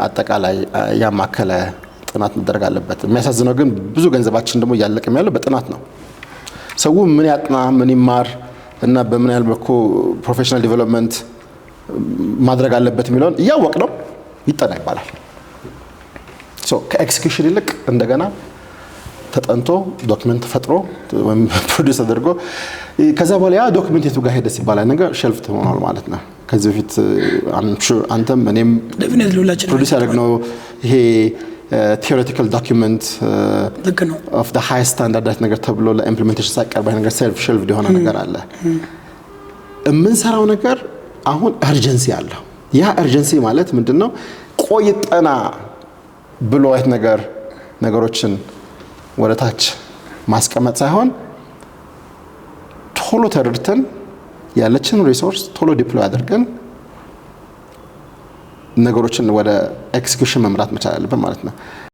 አጠቃላይ ያማከለ ጥናት መደረግ አለበት። የሚያሳዝነው ግን ብዙ ገንዘባችን ደግሞ እያለቀም ያለው በጥናት ነው። ሰው ምን ያጥና ምን ይማር እና በምን ያህል በኩ ፕሮፌሽናል ዲቨሎፕመንት ማድረግ አለበት የሚለውን እያወቅ ነው ይጠና ይባላል። ከኤክስኪዩሽን ይልቅ እንደገና ተጠንቶ ዶክመንት ፈጥሮ ወይም ፕሮዲዩስ አድርጎ ከዛ በኋላ ያ ዶክመንት የቱ ጋር ሄደ ሲባል ነገር ሼልፍ ሆኗል ማለት ነው። ከዚህ በፊት አንተም እኔም ፕሮዲዩስ ያደረግነው ይሄ ቲዮሬቲካል ዶክመንት ኦፍ ዘ ሃይ ስታንዳርድ ነገር ተብሎ ለኢምፕሊሜንቴሽን ሳይቀርብ ነገር ሴልፍ ሼልፍ የሆነ ነገር አለ። የምንሰራው ነገር አሁን አርጀንሲ አለው። ያ አርጀንሲ ማለት ምንድነው? ቆይ ጠና ብሎ አይት ነገሮችን ወደታች ማስቀመጥ ሳይሆን ቶሎ ተረድተን ያለችን ሪሶርስ ቶሎ ዲፕሎይ አድርገን ነገሮችን ወደ ኤክስኪዩሽን መምራት መቻል አለብን ማለት ነው።